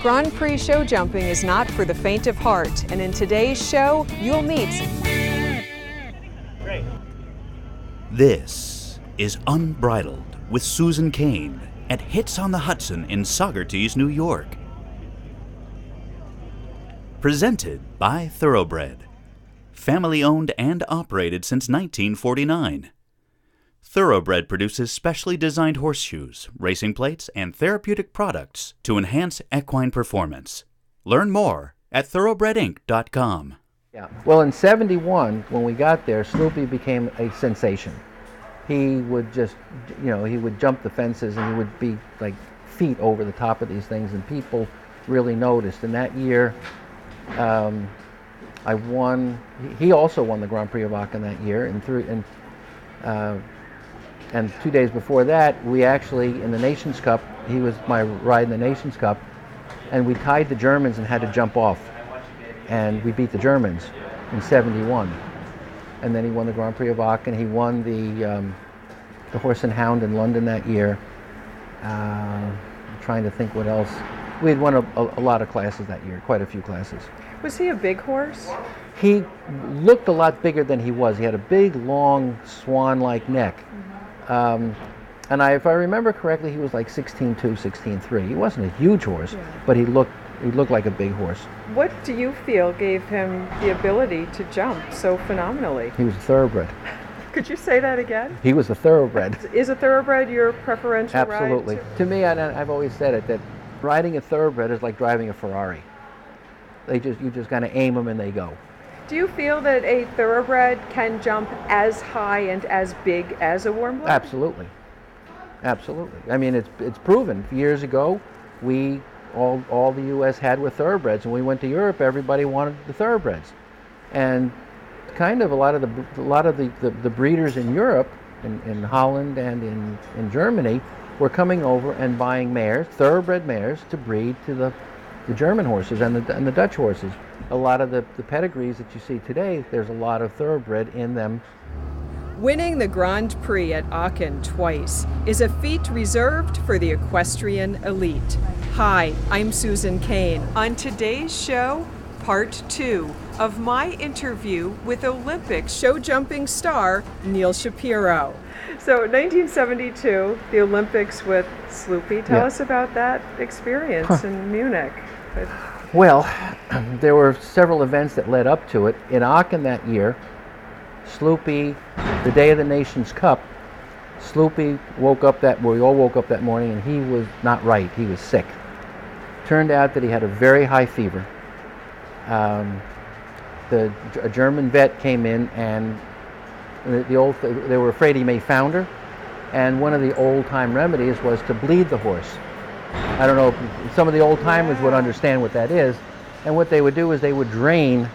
Grand Prix show jumping is not for the faint of heart, and in today's show, you'll meet... Great. This is Unbridled with Susan Kayne at HITS-on-the-Hudson in Saugerties, New York. Presented by Thoroughbred. Family-owned and operated since 1949. Thoroughbred produces specially designed horseshoes, racing plates, and therapeutic products to enhance equine performance. Learn more at thoroughbredinc.com. Yeah. Well, in '71, when we got there, Snoopy became a sensation. He would just, he would jump the fences and he would be like feet over the top of these things, and people really noticed. And that year, I won. He also won the Grand Prix of Aachen that year, and 2 days before that, we actually, in the Nations Cup, he was my ride in the Nations Cup, and we tied the Germans and had to jump off, and we beat the Germans in '71. And then he won the Grand Prix of Aachen. He won the Horse and Hound in London that year. I'm trying to think what else. We had won a lot of classes that year, quite a few classes. Was he a big horse? He looked a lot bigger than he was. He had a big, long, swan-like neck. And if I remember correctly, he was like 16'2", 16'3". He wasn't a huge horse, but he looked like a big horse. What do you feel gave him the ability to jump so phenomenally? He was a thoroughbred. Could you say that again? He was a thoroughbred. Is a thoroughbred your preferential Absolutely. ride? To me, I've always said it, that riding a thoroughbred is like driving a Ferrari. You just kind of aim them and they go. Do you feel that a thoroughbred can jump as high and as big as a warm blood? Absolutely. Absolutely. I mean, it's proven. Years ago, all the U.S. had were thoroughbreds. When we went to Europe, everybody wanted the thoroughbreds. And kind of a lot of the breeders in Europe, in Holland and in Germany, were coming over and buying mares, thoroughbred mares, to breed to the German horses and the Dutch horses. A lot of the pedigrees that you see today, there's a lot of thoroughbred in them. Winning the Grand Prix at Aachen twice is a feat reserved for the equestrian elite. Hi, I'm Susan Kayne. On today's show, part 2 of my interview with Olympic show jumping star Neal Shapiro. So 1972, the Olympics with Sloopy. Tell us about that experience in Munich. Well, there were several events that led up to it. In Aachen that year, Sloopy, the day of the Nations Cup, Sloopy we all woke up that morning, and he was not right. He was sick. Turned out that he had a very high fever. A German vet came in, and they were afraid he may founder, and one of the old-time remedies was to bleed the horse. I don't know if some of the old-timers would understand what that is, and what they would do is they would drain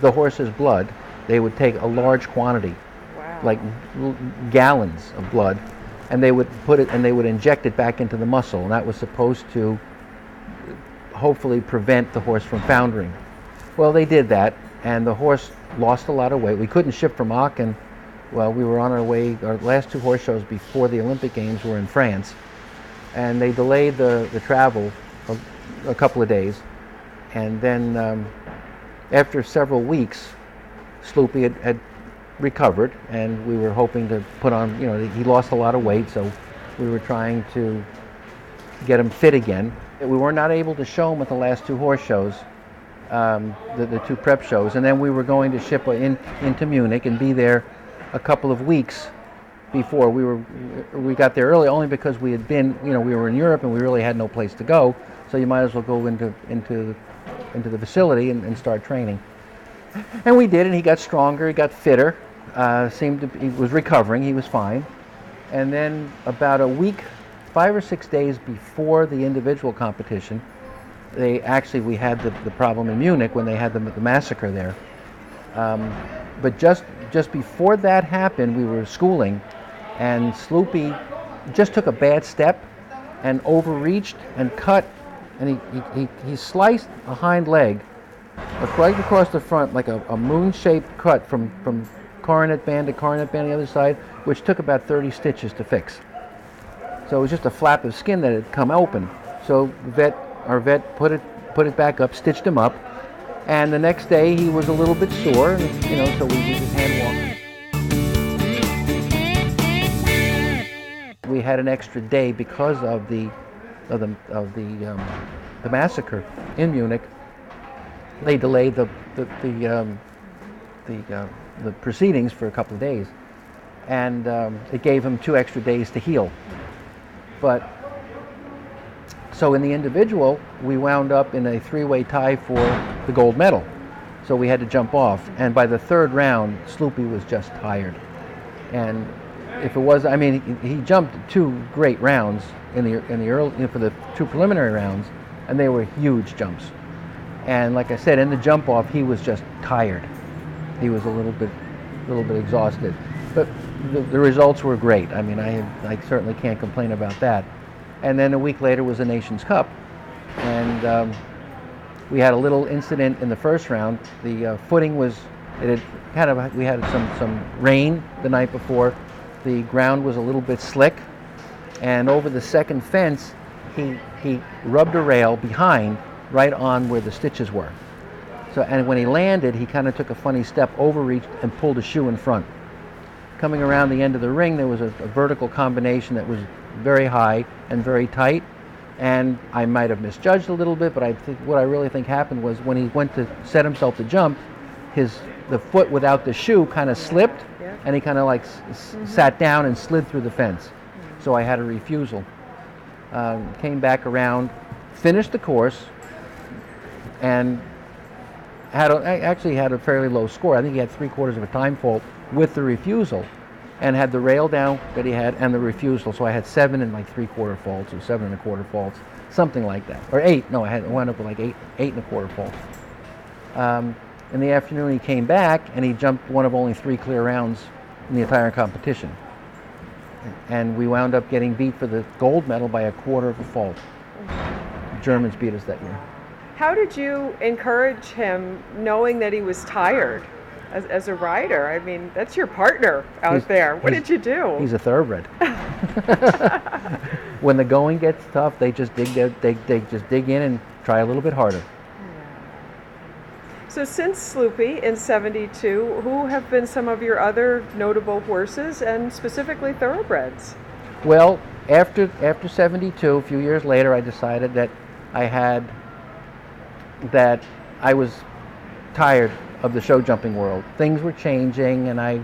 the horse's blood. They would take a large quantity, like gallons of blood, and they would inject it back into the muscle, and that was supposed to hopefully prevent the horse from foundering. Well, they did that, and the horse lost a lot of weight. We couldn't ship from Aachen. Well, we were on our way. Our last 2 horse shows before the Olympic Games were in France, and they delayed the travel a couple of days. And then after several weeks, Sloopy had recovered, and we were hoping to put on, he lost a lot of weight, so we were trying to get him fit again. We were not able to show him at the last 2 horse shows, the 2 prep shows, and then we were going to ship into Munich and be there a couple of weeks before. We got there early only because we had been, we were in Europe and we really had no place to go, so you might as well go into the facility and start training. And we did, and he got stronger, he got fitter, he was recovering, he was fine. And then about a week, 5 or 6 days before the individual competition, we had the problem in Munich when they had the massacre there. But just before that happened, we were schooling, and Sloopy just took a bad step and overreached and cut, and he sliced a hind leg right across the front, like a moon-shaped cut from coronet band to coronet band on the other side, which took about 30 stitches to fix. So it was just a flap of skin that had come open. So the vet our vet put it back up, stitched him up, and the next day he was a little bit sore, and, so we just hand walked. We had an extra day because of the massacre in Munich. They delayed the proceedings for a couple of days, and it gave him 2 extra days to heal. But so in the individual, we wound up in a 3-way tie for the gold medal. So we had to jump off, and by the 3rd round, Sloopy was just tired. And if it was, he jumped 2 great rounds in the early for the 2 preliminary rounds, and they were huge jumps. And like I said, in the jump off, he was just tired. He was a little bit exhausted, but the results were great. I certainly can't complain about that. And then a week later was the Nations Cup, and we had a little incident in the first round. The footing was, we had some rain the night before. The ground was a little bit slick, and over the second fence, he rubbed a rail behind, right on where the stitches were. So, and when he landed, he kind of took a funny step, overreached, and pulled a shoe in front. Coming around the end of the ring, there was a vertical combination that was very high and very tight, and I might have misjudged a little bit, but what I really think happened was when he went to set himself to jump, the foot without the shoe kind of slipped, and he kind of like sat down and slid through the fence. So I had a refusal. Came back around, finished the course, and actually had a fairly low score. I think he had 3/4 of a time fault with the refusal, and had the rail down that he had and the refusal. So I had 7 and 3/4 faults, or 7 1/4 faults, something like that, or 8. No, I wound up with 8 1/4 faults. In the afternoon, he came back and he jumped one of only 3 clear rounds in the entire competition, and we wound up getting beat for the gold medal by 1/4 of a fault. The Germans beat us that year. How did you encourage him, knowing that he was tired as a rider? That's your partner out there. What did you do? He's a thoroughbred. When the going gets tough, they just dig in and try a little bit harder. So since Sloopy in '72, who have been some of your other notable horses, and specifically thoroughbreds? Well, after '72, a few years later, I decided that I was tired of the show jumping world. Things were changing, and I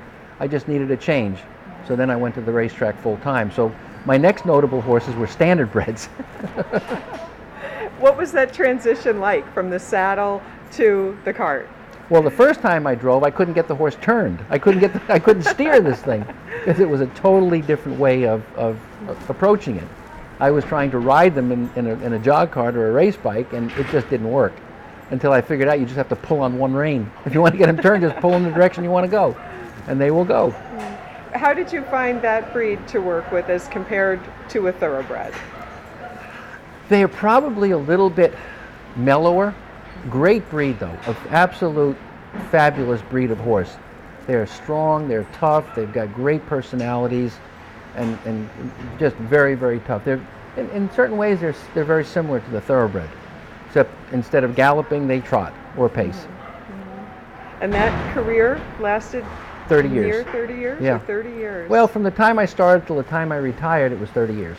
just needed a change. So then I went to the racetrack full time. So my next notable horses were standardbreds. What was that transition like from the saddle to the cart? Well, the first time I drove, I couldn't get the horse turned. I couldn't steer this thing because it was a totally different way of approaching it. I was trying to ride them in a jog cart or a race bike, and it just didn't work. Until I figured out you just have to pull on one rein. If you want to get them turned, just pull in the direction you want to go, and they will go. How did you find that breed to work with as compared to a thoroughbred? They are probably a little bit mellower. Great breed though, an absolute fabulous breed of horse. They're strong, they're tough, they've got great personalities, and just very, very tough. They're in certain ways they're very similar to the thoroughbred, except instead of galloping, they trot or pace. Mm-hmm. And that career lasted 30 years. 30 years? Yeah. Or 30 years? Well, from the time I started till the time I retired, it was 30 years.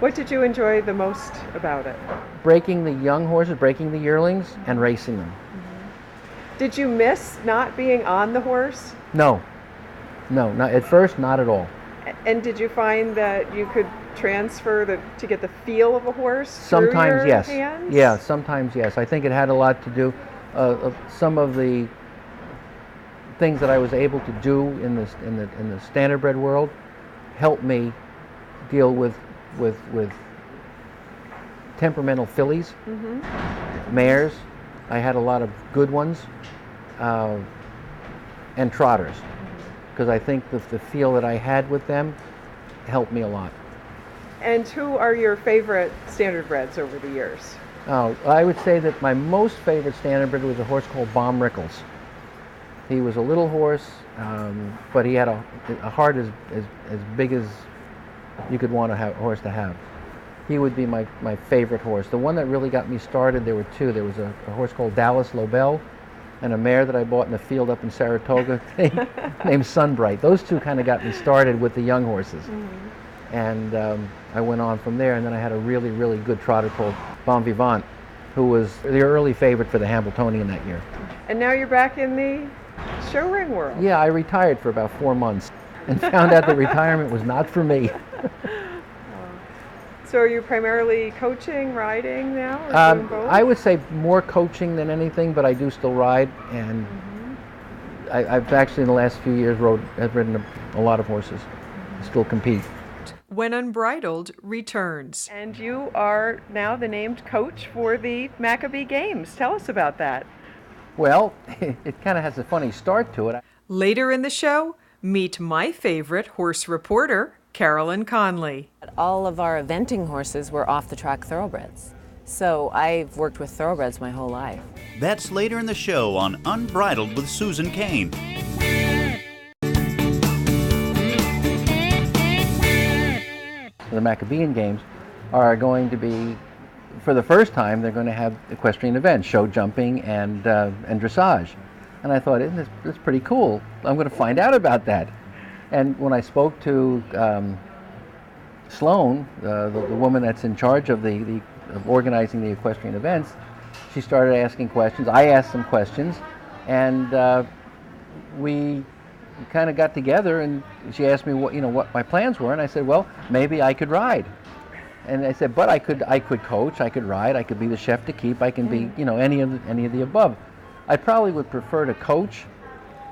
What did you enjoy the most about it? Breaking the young horses, breaking the yearlings, and racing them. Mm-hmm. Did you miss not being on the horse? No, not at first, not at all. And did you find that you could transfer to get the feel of a horse Sometimes through your yes. hands? Yeah, sometimes yes. I think it had a lot to do of some of the things that I was able to do in the standardbred world helped me deal with temperamental fillies, Mm-hmm. mares. I had a lot of good ones, and trotters, because I think the feel that I had with them helped me a lot. And who are your favorite standardbreds over the years? Oh, I would say that my most favorite standardbred was a horse called Baum Rickles. He was a little horse, but he had a heart as big as you could want a horse to have. he would be my favorite horse. The one that really got me started, there were two. There was a horse called Dallas Lobel and a mare that I bought in a field up in Saratoga named Sunbright. Those two kind of got me started with the young horses. And I went on from there, and then I had a really, really good trotter called Bon Vivant, who was the early favorite for the Hambletonian that year. And now you're back in the show ring world. Yeah, I retired for about 4 months and found out that retirement was not for me. So are you primarily coaching, riding now, or doing both? I would say more coaching than anything, but I do still ride, and I've actually in the last few years have ridden a lot of horses. Still compete. When Unbridled returns. And you are now the named coach for the Maccabiah Games. Tell us about that. Well, it kind of has a funny start to it. Later in the show, meet my favorite horse reporter, Carolyn Conley. All of our eventing horses were off-the-track thoroughbreds. So I've worked with thoroughbreds my whole life. That's later in the show on Unbridled with Susan Kayne. The Maccabiah Games are going to be, for the first time, they're going to have equestrian events, show jumping and dressage. And I thought, isn't this pretty cool? I'm going to find out about that. And when I spoke to Sloan, the woman that's in charge of of organizing the equestrian events, she started asking questions. I asked some questions, and we kind of got together, and she asked me what my plans were, and I said, well, maybe I could ride. And I said, but I could coach, I could ride, I could be the chef de keep, I can be any of the above. I probably would prefer to coach,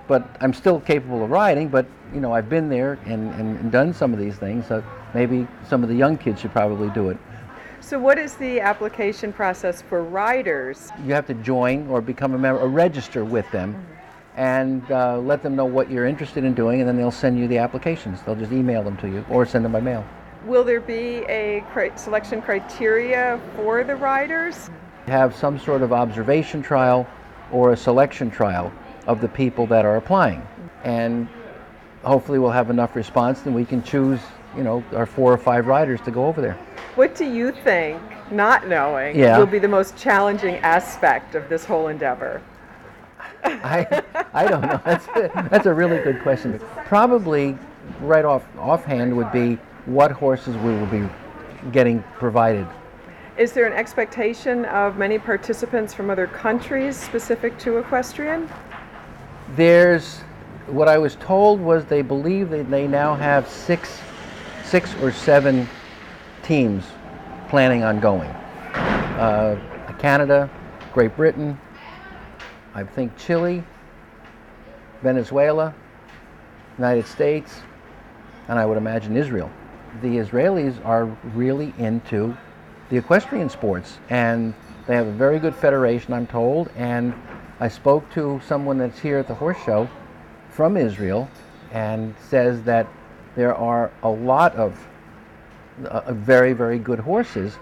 but I'm still capable of riding. But I've been there and done some of these things, so maybe some of the young kids should probably do it. So what is the application process for riders? You have to join or become a member, or register with them, and let them know what you're interested in doing, and then they'll send you the applications. They'll just email them to you or send them by mail. Will there be a selection criteria for the riders? Have some sort of observation trial or a selection trial of the people that are applying, and hopefully we'll have enough response and we can choose our 4 or 5 riders to go over there. What do you think, not knowing, will be the most challenging aspect of this whole endeavor? I don't know. That's a really good question. Probably right offhand would be what horses we will be getting provided. Is there an expectation of many participants from other countries specific to equestrian? There's, what I was told was they believe that they now have six or 7 teams planning on going. Canada, Great Britain, I think Chile, Venezuela, United States, and I would imagine Israel. The Israelis are really into the equestrian sports, and they have a very good federation, I'm told, and I spoke to someone that's here at the horse show from Israel and says that there are a lot of very, very good horses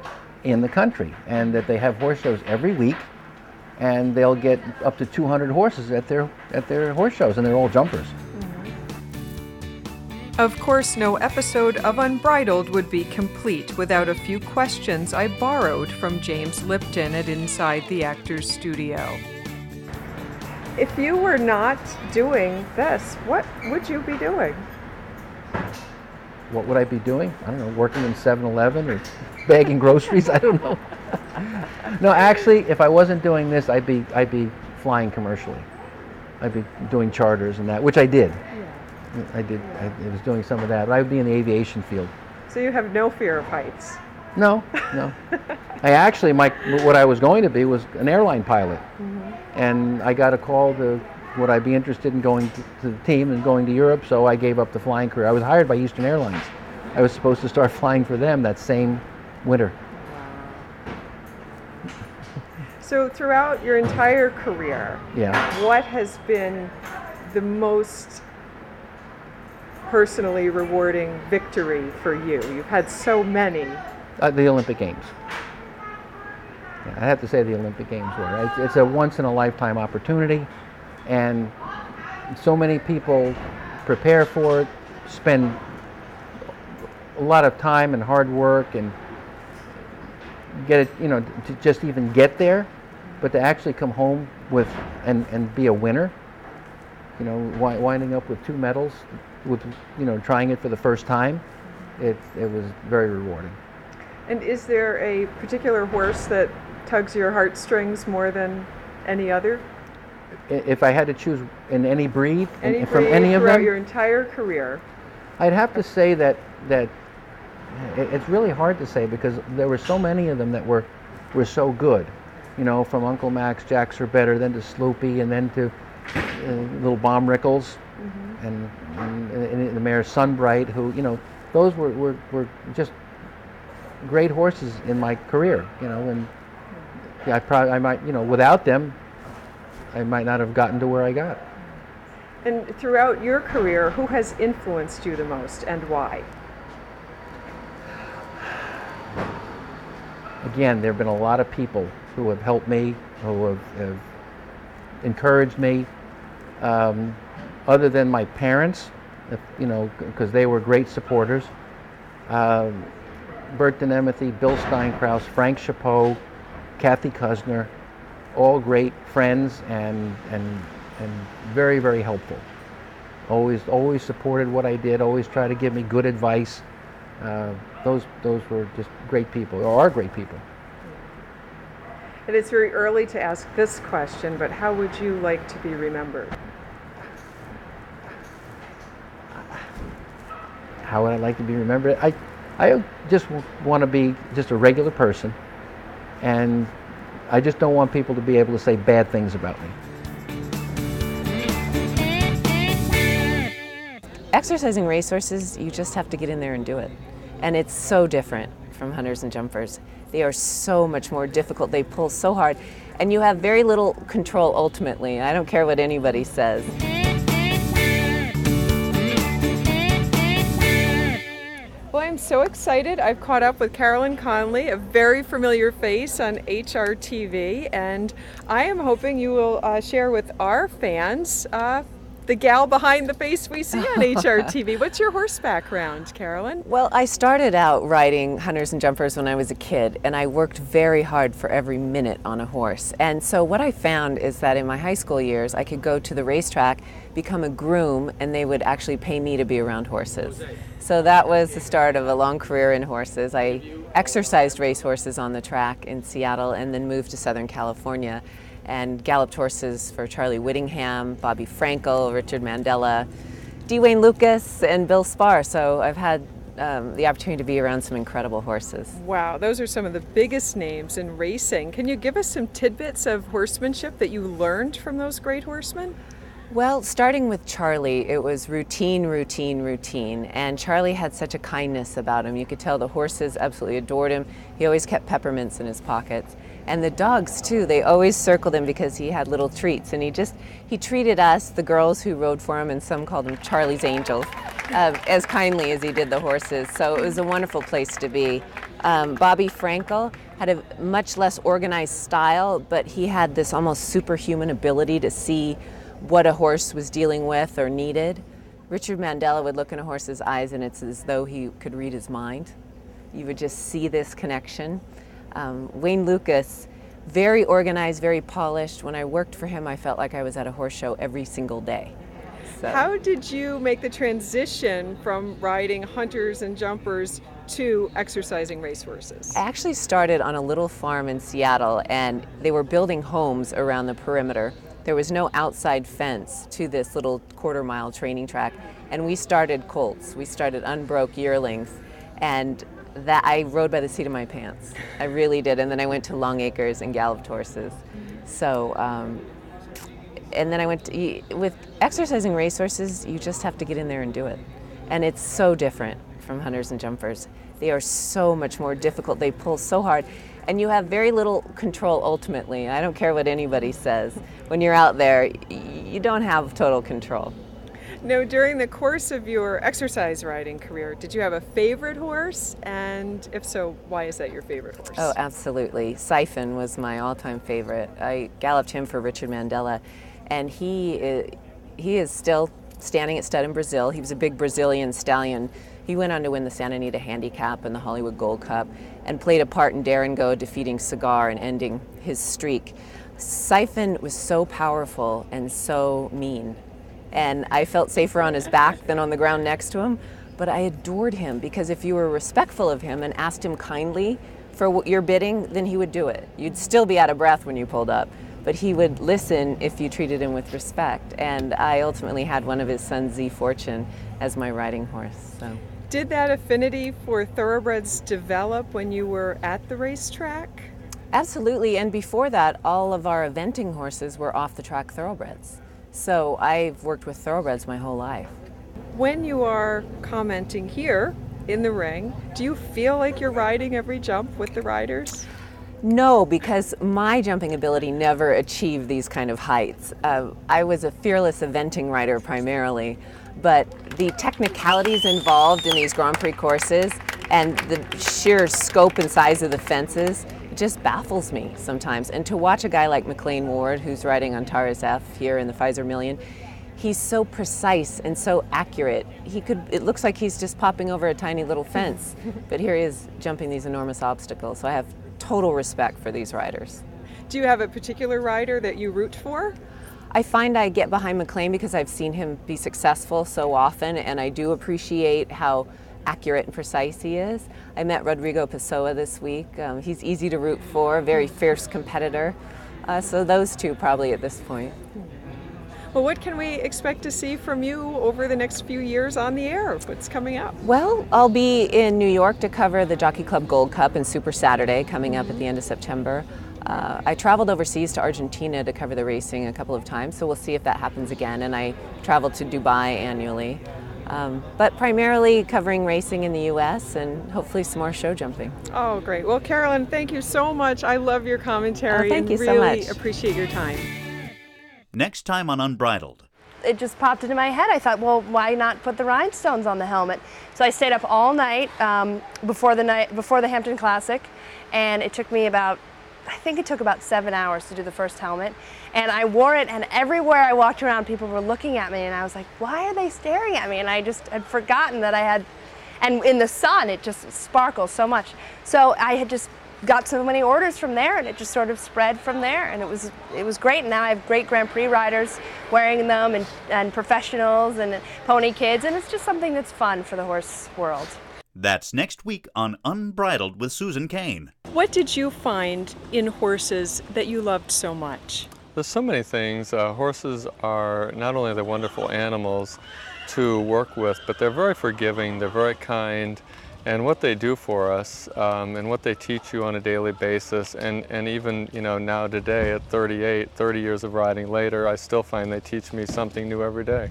in the country, and that they have horse shows every week, and they'll get up to 200 horses at their horse shows, and they're all jumpers. Of course, no episode of Unbridled would be complete without a few questions I borrowed from James Lipton at Inside the Actors Studio. If you were not doing this, what would you be doing? What would I be doing? I don't know, working in 7-Eleven or bagging groceries? I don't know. No, actually, if I wasn't doing this, I'd be flying commercially. I'd be doing charters and that, which I did. I was doing some of that, but I would be in the aviation field. So you have no fear of heights? No. I actually, what I was going to be was an airline pilot. And I got a call to would I be interested in going to the team and going to Europe, so I gave up the flying career. I was hired by Eastern Airlines. I was supposed to start flying for them that same winter. So throughout your entire career, what has been the most personally rewarding victory for you? You've had so many. The Olympic Games. I have to say the Olympic Games were. It's a once-in-a-lifetime opportunity, and so many people prepare for it, spend a lot of time and hard work, and get it, to just even get there, but to actually come home with and be a winner, winding up with 2 medals, with trying it for the first time, it was very rewarding. And is there a particular horse that tugs your heartstrings more than any other? If I had to choose in any breed, From any of them, throughout your entire career, I'd have to say that it's really hard to say, because there were so many of them that were so good. From Uncle Max, Jacks Are Better, then to Sloopy, and then to little Bomb Rickles, and the mare Sunbright, who those were just great horses in my career. And I might without them, I might not have gotten to where I got. And throughout your career, who has influenced you the most and why? Again, there have been a lot of people who have helped me, who have encouraged me, other than my parents, because they were great supporters. Bert Denemeth, Bill Steinkraus, Frank Chapeau, Kathy Kusner, all great friends and very, very helpful. Always supported what I did, always tried to give me good advice. Those were just great people, or are great people. And it's very early to ask this question, but how would you like to be remembered? How would I like to be remembered? I just want to be just a regular person, and I just don't want people to be able to say bad things about me. Exercising racehorses, you just have to get in there and do it. And it's so different from hunters and jumpers. They are so much more difficult. They pull so hard, and you have very little control ultimately. I don't care what anybody says. Well, I'm so excited. I've caught up with Carolyn Conley, a very familiar face on HRTV, and I am hoping you will share with our fans the gal behind the face we see on HRTV. What's your horse background, Carolyn? Well, I started out riding hunters and jumpers when I was a kid, and I worked very hard for every minute on a horse. And so what I found is that in my high school years, I could go to the racetrack, become a groom, and they would actually pay me to be around horses. So that was the start of a long career in horses. I exercised racehorses on the track in Seattle and then moved to Southern California and galloped horses for Charlie Whittingham, Bobby Frankel, Richard Mandela, D. Wayne Lucas, and Bill Sparr. So I've had the opportunity to be around some incredible horses. Wow, those are some of the biggest names in racing. Can you give us some tidbits of horsemanship that you learned from those great horsemen? Well, starting with Charlie, it was routine, routine, routine. And Charlie had such a kindness about him. You could tell the horses absolutely adored him. He always kept peppermints in his pockets. And the dogs, too, they always circled him because he had little treats. And he treated us, the girls who rode for him, and some called him Charlie's Angels, as kindly as he did the horses. So it was a wonderful place to be. Bobby Frankel had a much less organized style, but he had this almost superhuman ability to see what a horse was dealing with or needed. Richard Mandela would look in a horse's eyes and it's as though he could read his mind. You would just see this connection. Wayne Lucas, very organized, very polished. When I worked for him, I felt like I was at a horse show every single day. So. How did you make the transition from riding hunters and jumpers to exercising racehorses? I actually started on a little farm in Seattle, and they were building homes around the perimeter. There was no outside fence to this little quarter-mile training track, and we started colts. We started unbroke yearlings, and that I rode by the seat of my pants. I really did, and then I went to Long Acres and galloped horses. So, and then I went with exercising racehorses, you just have to get in there and do it. And it's so different from hunters and jumpers. They are so much more difficult. They pull so hard. And you have very little control ultimately. I don't care what anybody says. When you're out there, you don't have total control. Now, during the course of your exercise riding career, did you have a favorite horse? And if so, why is that your favorite horse? Oh, absolutely. Siphon was my all-time favorite. I galloped him for Richard Mandela, and he is still standing at stud in Brazil. He was a big Brazilian stallion, He went on to win the Santa Anita Handicap and the Hollywood Gold Cup, and played a part in Dare and Go, defeating Cigar and ending his streak. Siphon was so powerful and so mean, and I felt safer on his back than on the ground next to him, but I adored him because if you were respectful of him and asked him kindly for your bidding, then he would do it. You'd still be out of breath when you pulled up, but he would listen if you treated him with respect, and I ultimately had one of his sons, Z Fortune, as my riding horse. So. Did that affinity for thoroughbreds develop when you were at the racetrack? Absolutely, and before that, all of our eventing horses were off-the-track thoroughbreds. So I've worked with thoroughbreds my whole life. When you are commenting here in the ring, do you feel like you're riding every jump with the riders? No, because my jumping ability never achieved these kind of heights. I was a fearless eventing rider primarily, but the technicalities involved in these Grand Prix courses and the sheer scope and size of the fences just baffles me sometimes. And to watch a guy like McLean Ward, who's riding on Taurus F here in the Pfizer Million, he's so precise and so accurate. It looks like he's just popping over a tiny little fence, but here he is jumping these enormous obstacles. So I have total respect for these riders. Do you have a particular rider that you root for? I find I get behind McLean because I've seen him be successful so often, and I do appreciate how accurate and precise he is. I met Rodrigo Pessoa this week. He's easy to root for, very fierce competitor. So those two probably at this point. Well, what can we expect to see from you over the next few years on the air? What's coming up? Well, I'll be in New York to cover the Jockey Club Gold Cup and Super Saturday coming up at the end of September. I traveled overseas to Argentina to cover the racing a couple of times, so we'll see if that happens again. And I traveled to Dubai annually. But primarily covering racing in the U.S. and hopefully some more show jumping. Oh, great. Well, Carolyn, thank you so much. I love your commentary. Oh, thank you and so really much. Appreciate your time. Next time on Unbridled. It just popped into my head. I thought, well, why not put the rhinestones on the helmet? So I stayed up all night before the Hampton Classic, and it took me about, I think it took about 7 hours to do the first helmet. And I wore it, and everywhere I walked around, people were looking at me, and I was like, why are they staring at me? And I just had forgotten that I had, and in the sun, it just sparkles so much. So I had just got so many orders from there, and it just sort of spread from there, and it was great. And now I have great Grand Prix riders wearing them, and professionals and pony kids, and it's just something that's fun for the horse world. That's next week on Unbridled with Susan Kayne. What did you find in horses that you loved so much? There's so many things. Horses are not only they're wonderful animals to work with, but they're very forgiving, they're very kind, and what they do for us and what they teach you on a daily basis, and even now today at 38, 30 years of riding later, I still find they teach me something new every day.